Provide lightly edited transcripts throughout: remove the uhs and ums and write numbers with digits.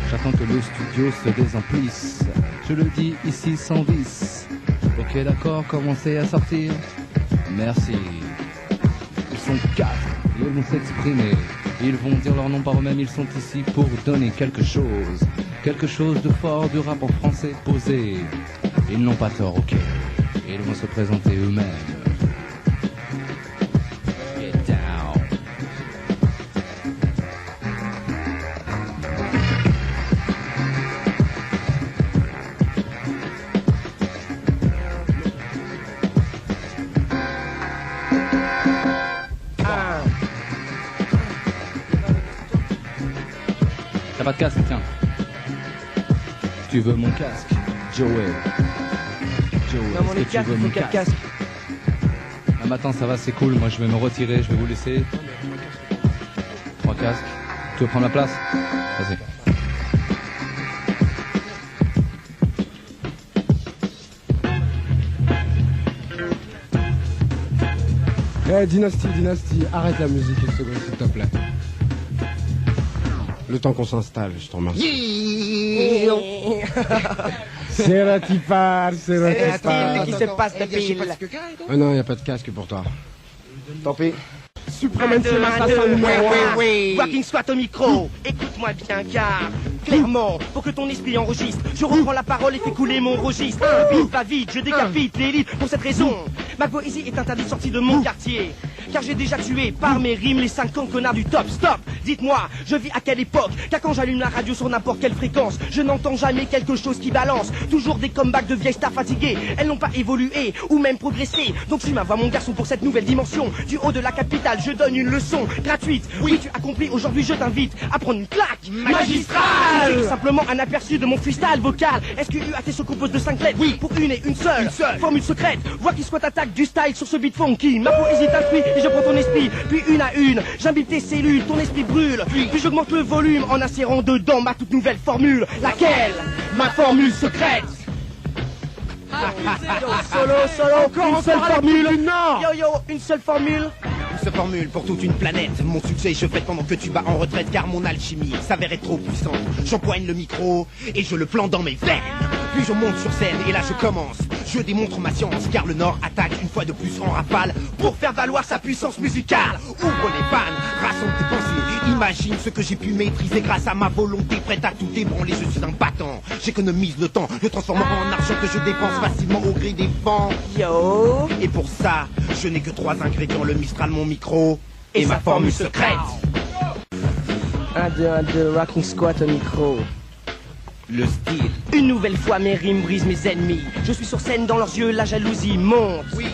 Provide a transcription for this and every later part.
J'attends que le studio se désemplisse. Je le dis ici sans vice. Ok, d'accord, commencez à sortir. Merci. Ils sont 4 et ils vont s'exprimer. Ils vont dire leur nom par eux-mêmes. Ils sont ici pour donner quelque chose. Quelque chose de fort du rap en français posé. Ils n'ont pas tort, ok. Et ils vont se présenter eux-mêmes. Get down. T'as pas de casque, tiens. Tu veux mon casque, Joey? Non, Est-ce que tu veux mon casque? Ah, mais attends, ça va, c'est cool. Moi, je vais me retirer, je vais vous laisser. 3 casques. Tu veux prendre la place? Vas-y. Eh, Dynasty, arrête la musique une seconde, s'il te plaît. Le temps qu'on s'installe, je t'en remercie. C'est Ratipar, c'est Ratipar. Qui se passe de pile. Oh non, y a pas de casque pour toi. Tant pis. Suprême NTM assassin numéro 1. Walking Squat au micro, écoute-moi bien car clairement, pour que ton esprit enregistre, je reprends la parole et fais couler mon registre. Vite, va vite, je décapite l'élite. Pour cette raison, ma poésie est interdite sortie de mon quartier. Car j'ai déjà tué par mes rimes les 50 connards du top. Stop, dites-moi, je vis à quelle époque? Car quand j'allume la radio sur n'importe quelle fréquence, je n'entends jamais quelque chose qui balance. Toujours des comebacks de vieilles stars fatiguées. Elles n'ont pas évolué ou même progressé. Donc suis ma voix mon garçon pour cette nouvelle dimension. Du haut de la capitale, je donne une leçon gratuite. Oui, tu as compris, aujourd'hui je t'invite à prendre une claque magistrale. Simplement un aperçu de mon freestyle vocal. SQUAT se compose de 5 lettres. Oui, pour une et une seule. Formule secrète. Vois qui soit attaque du style sur ce beat funky. Ma poésie t'instruit et je prends ton esprit. Puis une à une, j'imbibe tes cellules, ton esprit brûle. Puis j'augmente le volume en insérant dedans ma toute nouvelle formule. Laquelle? Ma formule secrète. Solo, encore une seule formule. Yo, une seule formule. Se formule pour toute une planète. Mon succès je fais pendant que tu bats en retraite car mon alchimie s'avère être trop puissante. J'empoigne le micro et je le plante dans mes veines. Puis je monte sur scène et là je commence. Je démontre ma science car le Nord attaque une fois de plus en rafale pour faire valoir sa puissance musicale. Ouvre les vannes, rassemble tes pensées. Imagine ce que j'ai pu maîtriser grâce à ma volonté prête à tout débranler. Je suis un battant, j'économise le temps, le transformant en argent que je dépense facilement au gré des vents. Yo. Et pour ça, je n'ai que 3 ingrédients, le Mistral, mon micro et ma formule secrète. 1, 2, Rocking Squat au micro. Le style. Une nouvelle fois mes rimes brisent mes ennemis. Je suis sur scène, dans leurs yeux la jalousie monte. Oui.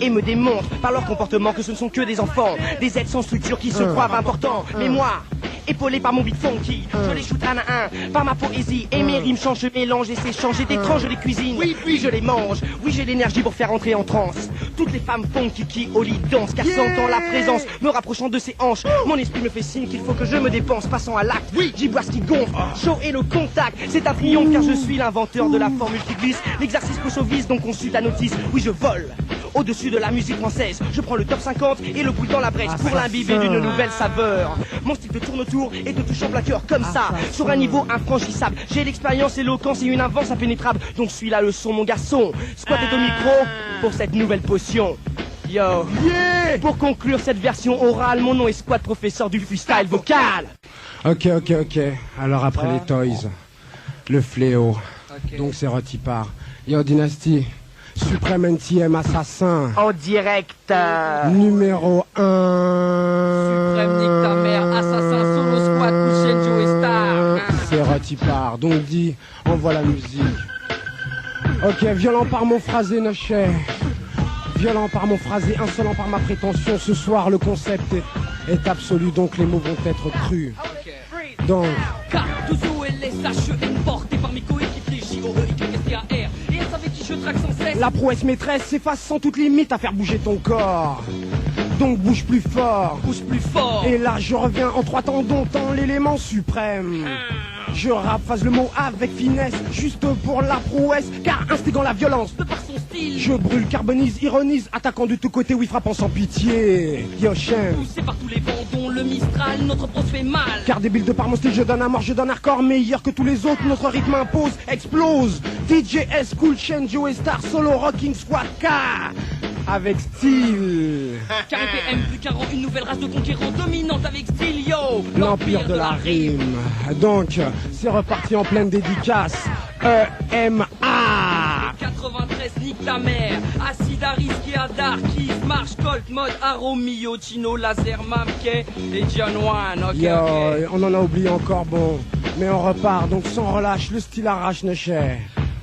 Et me démontre par leur comportement que ce ne sont que des enfants, des êtres sans structure qui se croient importants. Mais moi, épaulé par mon beat funky, je les shoot un à un par ma poésie. Et mes rimes changent, je mélange et s'échangent. J'ai d'étranges, je les cuisine, oui je les mange. Oui j'ai l'énergie pour faire entrer en transe toutes les femmes funky qui au lit dansent. Car sentant la présence, me rapprochant de ses hanches, mon esprit me fait signe qu'il faut que je me dépense. Passant à l'acte, j'y bois ce qui gonfle, chaud et le contact. C'est un triomphe car je suis l'inventeur de la formule qui glisse. L'exercice pousse au vice donc consulte la notice. Oui je vole au-dessus de la musique française. Je prends le top 50 et le boule dans la brèche pour l'imbiber d'une nouvelle saveur. Mon style te tourne autour et te touche en plein cœur comme ça, sur un niveau infranchissable. J'ai l'expérience, l'éloquence et une invence impénétrable. Donc suis la leçon mon garçon. Squat est au micro pour cette nouvelle potion. Yo, pour conclure cette version orale, mon nom est Squat, professeur du freestyle vocal. Ok. Alors après les Toys, le fléau. Donc c'est Ratipar. Yo, Dynasty. Suprême NTM assassin. En direct. Numéro 1. Suprême nique ta mère, assassin solo squad, Kuchen Joe et Star. C'est Ratipar. Donc dis, envoie la musique. Ok, violent par mon phrasé, Nochet. Violent par mon phrasé, insolent par ma prétention. Ce soir, le concept est absolu, donc les mots vont être crus. Donc. Car Douzou et les SHEN portés par mes coéquipiers JOEYSTAR. Et elles savaient qui je traque sans cesse. La prouesse maîtresse s'efface sans toute limite à faire bouger ton corps. Donc bouge plus fort. Bouge plus fort. Et là je reviens en 3 tendons, tant l'élément suprême. Je rappe, phase le mot avec finesse, juste pour la prouesse, car instigant la violence. De par son style, Je brûle, carbonise, ironise, attaquant de tous côtés, oui, frappant sans pitié. Yo, chaîne. poussé par tous les vents dont le Mistral, notre prose fait mal. Car débile de par mon style, je donne à mort, je donne hardcore, meilleur que tous les autres, notre rythme impose, explose. DJ S, Cool Chain, Joe Star, Solo, Rocking Squad K. Avec style. KPM, plus qu'un rang, une nouvelle race de conquérants dominante avec style, yo. L'empire de la rime. Donc, c'est reparti en pleine dédicace. EMA. 93, nique ta mère. Acide à risque et à Darkies, Marche, Colt, Mode, Aromio, Chino, Laser, Mamke et John One. Ok, Yo, ok. on en a oublié encore, bon. Mais on repart, donc sans relâche, le style arrache ne cher.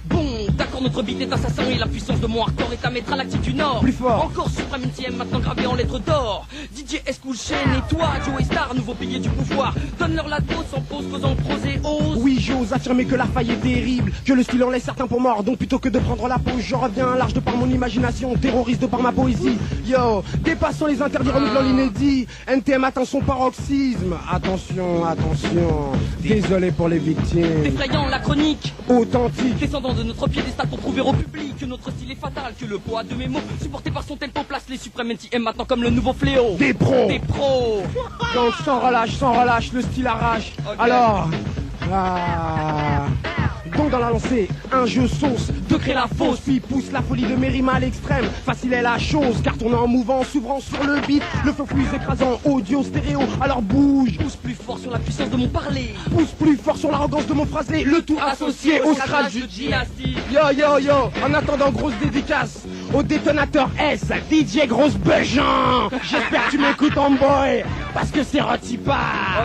Bon, d'accord, notre beat est assassin et la puissance de mon hardcore est à mettre à l'actif du Nord. Plus fort. Encore Supreme NTM, maintenant gravé en lettres d'or. DJ S Cool Chain et toi, Joe Star, nouveau pilier du pouvoir. Donne-leur la dose sans pause, causant prose et ose. Oui, j'ose affirmer que la faille est terrible, que le style en laisse certains pour mort. Donc plutôt que de prendre la pause, je reviens large de par mon imagination, terroriste de par ma poésie. Yo, dépassons les interdits, renouvelant l'inédit. NTM atteint son paroxysme. Attention, attention. Désolé pour les victimes. Effrayant la chronique, Authentique. descendant de notre piédestal pour prouver au public que notre style est fatal, que le poids de mes mots, supporté par son tempo, place les suprêmes NTM maintenant comme le nouveau fléau. Des pros. Des pros. Donc sans relâche, le style arrache. Ok. Alors, donc dans la lancée, un jeu sauce, de créer la fausse, puis pousse la folie de mes rimes à l'extrême. Facile est la chose, car tournant en mouvant, s'ouvrant sur le beat, le feu fluide écrasant, audio, stéréo, alors bouge. Pousse plus fort sur la puissance de mon parler. Pousse plus fort sur l'arrogance de mon phrasé, le tout associé au scratch de du dynastie. Yo yo yo, en attendant grosse dédicace au détonateur S, DJ Grosse Bejean. J'espère que tu m'écoutes en boy, parce que c'est Rotipa.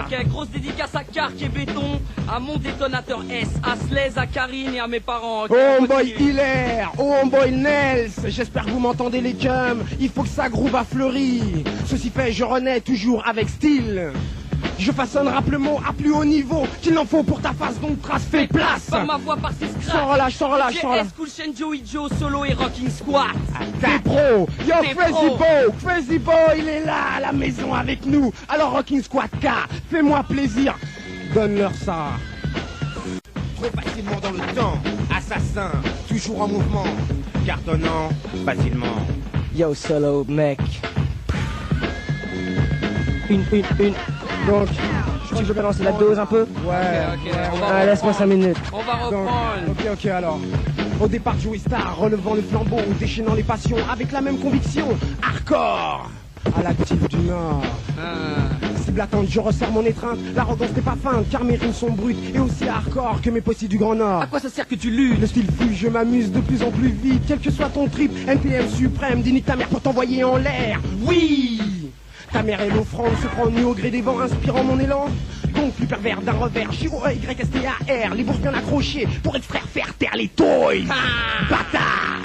Ok, grosse dédicace à Carc et Béton, à mon détonateur S, à Slaise, à Karine et à mes parents. Ok, Oh boy continue. Hilaire, oh boy Nels, j'espère que vous m'entendez les chums, il faut que ça groove à Fleury. Ceci fait, je renais toujours avec style. Je façonne rap le mot à plus haut niveau qu'il n'en faut pour ta face, donc trace, fais place. Par ma voix, par ses scratchs. Sans relâche, sans relâche, sans relâche. JS, Cool Chain, Joey Joe, Solo et Rocking Squad. T'es pro, yo T'es Crazy pro. Crazy Bo, il est là à la maison avec nous. Alors Rocking Squad K, fais-moi plaisir, donne-leur ça. Trop facilement dans le temps, assassin, toujours en mouvement, cartonnant facilement. Yo, Solo, mec. Une. Donc, Je crois que je vais lancer la dose un peu. ouais, Ok, on va Ah, laisse-moi 5 minutes. On va Donc, reprendre. ok alors. Au départ, Joey Star, relevant le flambeau, déchaînant les passions avec la même conviction. Hardcore à l'actif du Nord. Cible attente, je resserre mon étreinte. L'arrogance n'est pas feinte, car mes rimes sont brutes et aussi hardcore que mes potis du Grand Nord. À quoi ça sert que tu luttes? Le style flux, je m'amuse de plus en plus vite. Quel que soit ton trip, NTM suprême, dis ta mère pour t'envoyer en l'air. Oui! Ta mère est l'offrande, se prend nu au gré des vents, inspirant mon élan. Donc plus pervers d'un revers, J-O-Y-S-T-A-R, les bourses bien accrochées pour extraire, faire taire les toys. Bâtard!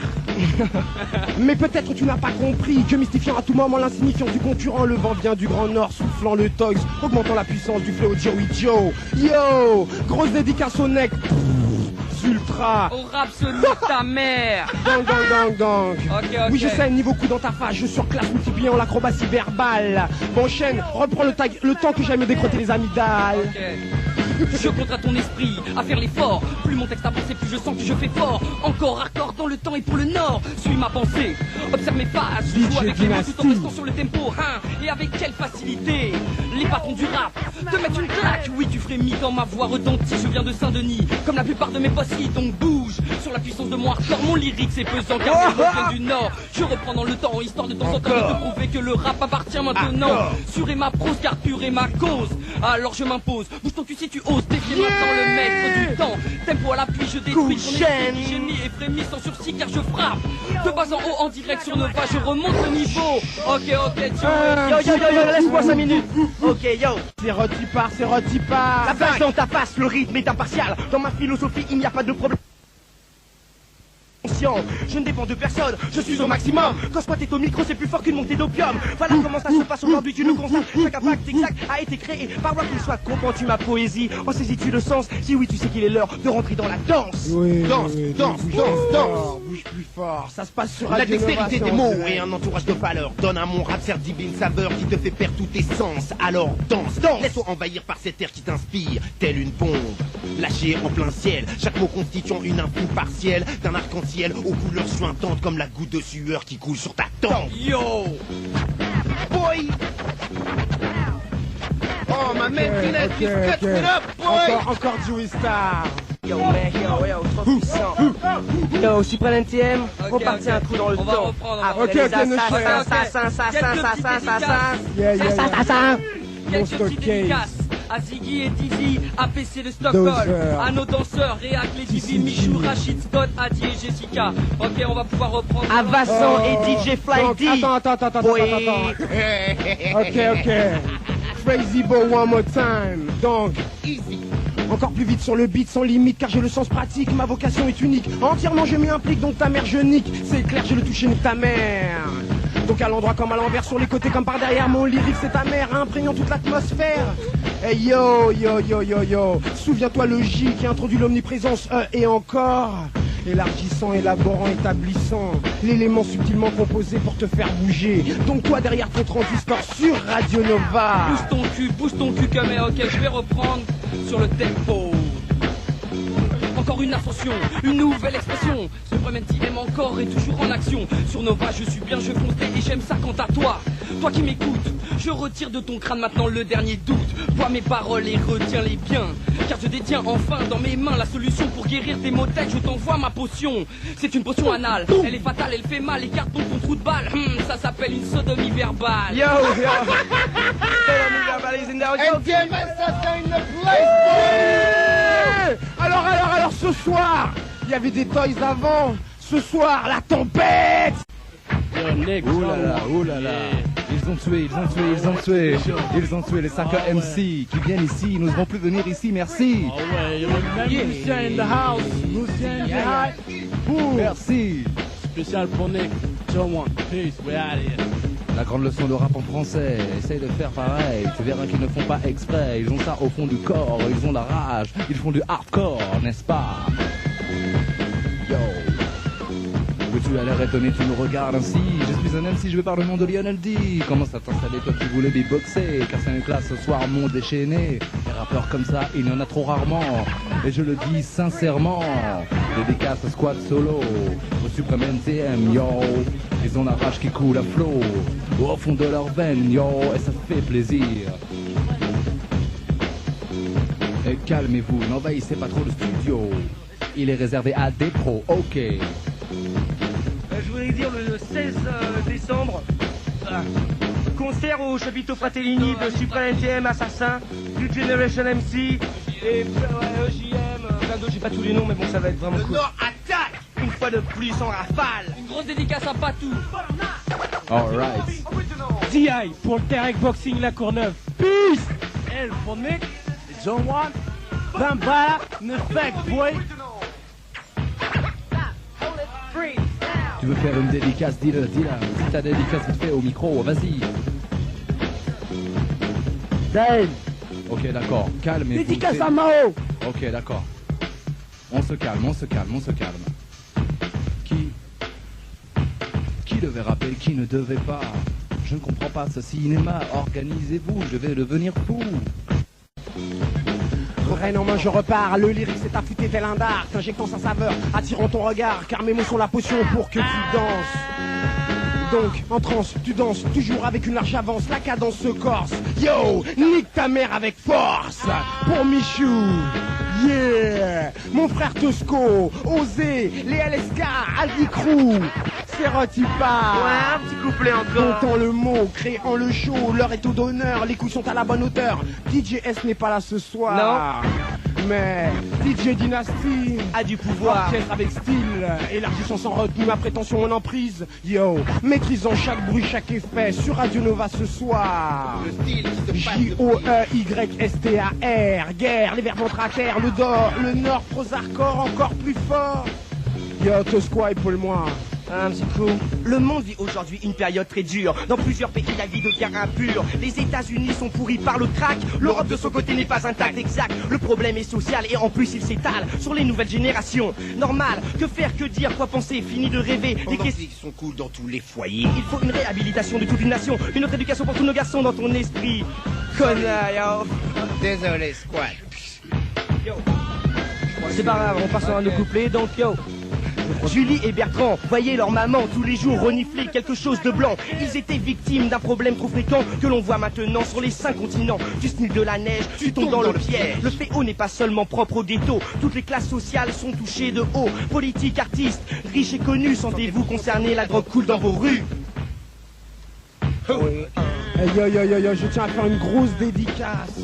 Mais peut-être tu n'as pas compris que mystifiant à tout moment l'insignifiant du concurrent, le vent vient du Grand Nord, soufflant le toys, augmentant la puissance du flow Joey Joe. Yo! Grosse dédicace au neck. Ultra. Au rap, celui de ta mère. Gang. Ok. Oui, je sais, niveau coup dans ta face, je surclasse multipliant l'acrobatie verbale. Bon, chaîne, reprends le temps que j'aille me décrotter les amygdales. Ok. Je compte à ton esprit, à faire l'effort. Plus mon texte avance, plus je sens que je fais fort. Encore hardcore dans le temps et pour le nord. Suis ma pensée, observe mes phases. Je joue DJ avec les mots tout en Dynasty. restant sur le tempo, hein. Et avec quelle facilité. Les patrons du rap te mettent une claque. Oui, tu frémis quand ma voix retentit. Je viens de Saint-Denis, comme la plupart de mes possits. Donc bouge sur la puissance de mon hardcore. Mon lyrique c'est pesant car mes mots viennent du nord. Je reprends dans le temps, histoire de temps en temps de te prouver que le rap appartient maintenant. Sur ma prose car pure est ma cause. Alors je m'impose, bouge ton cul si tu oses. Défier maintenant le maître du temps. Tempo à l'appui, je détruis ton esprit qui gémit et frémit sans sursis car je frappe. De bas en haut en direct sur Nova, je remonte le niveau. Ok, Yo, laisse-moi 5 minutes. Ok, yo. C'est Rotipa. La base dans ta face, le rythme est impartial. Dans ma philosophie, il n'y a pas de problème. Je ne dépends de personne, je suis au maximum. Quand Squat est au micro, c'est plus fort qu'une montée d'opium. Voilà comment ça se passe aujourd'hui, tu le constates. Chaque impact exact a été créé par moi qu'il soit. Comprends-tu ma poésie? En saisis-tu le sens? Si oui, tu sais qu'il est l'heure de rentrer dans la danse. Oui, Danse, danse, danse. Bouge plus fort. Ça se passe sur La Radio dextérité des Innovation. mots et un entourage de valeur donne à mon rap certifié une saveur qui te fait perdre tous tes sens. Alors danse, danse. Laisse-toi envahir par cet air qui t'inspire, telle une bombe. lâchés en plein ciel, chaque mot constituant une info partielle d'un arc-en-ciel aux couleurs suintantes comme la goutte de sueur qui coule sur ta tempe. Yo! Boy! Oh, my man, Finesse, he's cutting it up, boy! Encore Joey Star. Yo mec, yo, trop puissant. Yo, Supreme NTM, reparti un coup dans le on va temps. reprendre, Après les assassins. Quelques Monster petites Case. dédicaces à Ziggy et Dizzy, APC de Stockholm, Dozer. à nos danseurs, Réac, Lady B, Michou, Rachid, Scott, Adi et Jessica. Ok, on va pouvoir reprendre. À Vincent et DJ Fly Donc, D. attends. Boy. Ok. Crazy Bo one more time. Donc, encore plus vite sur le beat sans limite car j'ai le sens pratique, ma vocation est unique. Entièrement je m'y implique donc ta mère je nique. C'est clair j'ai le toucher de ta mère. Donc à l'endroit comme à l'envers, sur les côtés comme par derrière, mon lyrique c'est ta mère, imprégnant toute l'atmosphère. Hey yo, souviens-toi le J qui introduit l'omniprésence, et encore. Élargissant, élaborant, établissant l'élément subtilement composé pour te faire bouger. Donc toi derrière ton transistor sur Radio Nova. Bouge ton cul comme ok, je vais reprendre sur le tempo. Encore une ascension, une nouvelle expression. Supreme NTM encore et toujours en action. Sur Nova je suis bien, je fonce et j'aime ça quant à toi. Toi qui m'écoutes, je retire de ton crâne maintenant le dernier doute. Vois mes paroles et retiens-les bien, car je détiens enfin dans mes mains la solution pour guérir tes maux de tête. Je t'envoie ma potion, c'est une potion anale. Elle est fatale, elle fait mal, écarte donc ton trou de balle. Ça s'appelle une sodomie verbale. Yo. Sodomie verbal is in the house. NTM Assassin in the place, boy! Alors ce soir, il y avait des toys avant. Ce soir, la tempête. Ouh là là. Ils ont tué les 5 MC qui viennent ici. Ils n'oseront plus venir ici, merci. Lucien in the house. Lucien in the house. Merci. Spécial pour Nick. Joe One. Peace. We out of here. La grande leçon de rap en français, essaye de faire pareil, tu verras qu'ils ne font pas exprès, ils ont ça au fond du corps, ils ont la rage, ils font du hardcore, n'est-ce pas? Yo. Oui, tu as l'air étonné, tu me regardes ainsi, je suis un MC, je vais par le nom de Lionel D. Commence à t'installer, toi qui voulais beatboxer, car c'est une classe ce soir, mon déchaîné. Des rappeurs comme ça, il y en a trop rarement, et je le dis sincèrement. Dédicace squad solo, au Supreme NTM, yo. Ils ont la rage qui coule à flot, au fond de leur veine, yo, et ça fait plaisir. Et calmez-vous, n'envahissez pas trop le studio. Il est réservé à des pros, ok. Je voulais dire le 16 décembre, concert au Chapiteau Fratellini de Supreme NTM, Assassin, du Generation MC et EJM, plein d'autres, j'ai pas tous les noms mais bon ça va être vraiment cool. Nord attaque! Une fois de plus en rafale. Une grosse dédicace à Patou. Alright. DI pour Terek Boxing La Courneuve. Peace. L pour Nick. John One. Bambala. Ne fake boy. Tu veux faire une dédicace, dis-le. Si ta dédicace il te fait au micro, vas-y. Dave. Ok, d'accord, calmez-vous. Dédicace à Mao. Ok, d'accord. On se calme. Qui devait rapper, qui ne devait pas? Je ne comprends pas ce cinéma, organisez-vous, je vais devenir fou. Reine en main je repars, le lyrique c'est affûté tel un dard, t'injectant sa saveur, attirant ton regard, car mes mots sont la potion pour que tu danses. Donc, en transe, tu danses, toujours avec une large avance, la cadence se corse. Yo, nique ta mère avec force, pour Michou. Yeah, mon frère Tosco, Osé, les LSK, Aldi Crew, Stéréotypa. Ouais, un petit couplet encore. Comptant le mot, créant le show, l'heure est au d'honneur, les couilles sont à la bonne hauteur. DJ S n'est pas là ce soir. Non. Mais DJ Dynasty a du pouvoir. Orchestre avec style, élargissant sans retenue ma prétention en emprise. Yo, maîtrisant chaque bruit, chaque effet sur Radio Nova ce soir. Le style qui se passe Joeystar, guerre, les verbes entrent à terre, le nord, prosarcore encore plus fort. Yo, Tosquois, épaule-moi. Un petit coup. Le monde vit aujourd'hui une période très dure. Dans plusieurs pays, la vie devient impure. Les États-Unis sont pourris par le crack. L'Europe de son côté n'est pas intacte, exact. Le problème est social et en plus il s'étale sur les nouvelles générations. Normal, que faire, que dire, quoi penser, fini de rêver. Les questions sont cool dans tous les foyers. Il faut une réhabilitation de toute une nation. Une autre éducation pour tous nos garçons dans ton esprit. Connard, yo. Désolé, squad. Yo. C'est pas grave, on passe sur un de couplets, donc yo. Julie et Bertrand voyaient leur maman tous les jours renifler quelque chose de blanc. Ils étaient victimes d'un problème trop fréquent que l'on voit maintenant sur les 5 continents. Tu sniffes de la neige, tu tombes dans le piège. Le fléau n'est pas seulement propre au ghetto. Toutes les classes sociales sont touchées de haut. Politiques, artistes, riches et connus, sentez-vous concernés, la drogue coule dans vos rues. Hey, yo, je tiens à faire une grosse dédicace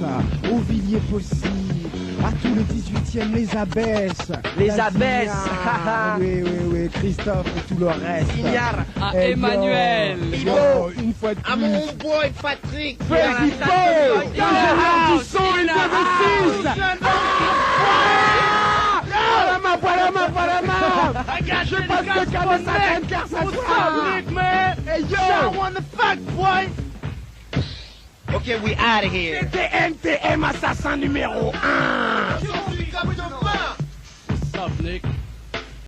aux Villiers possibles, à tous les 18e, les abaisses. Les la abaisses. Zignard, oui, Christophe et tout le reste. Ignare. À Hey, Emmanuel. yo, une fois de plus. À mon boy Patrick. Fais-y beau. Du son et de 6. Voilà ma. Je passe le cas de sa car ça soit. Hey yo. What the fuck, boy? Okay, we out of here. TM, assassin numéro 1. What's up, Nick?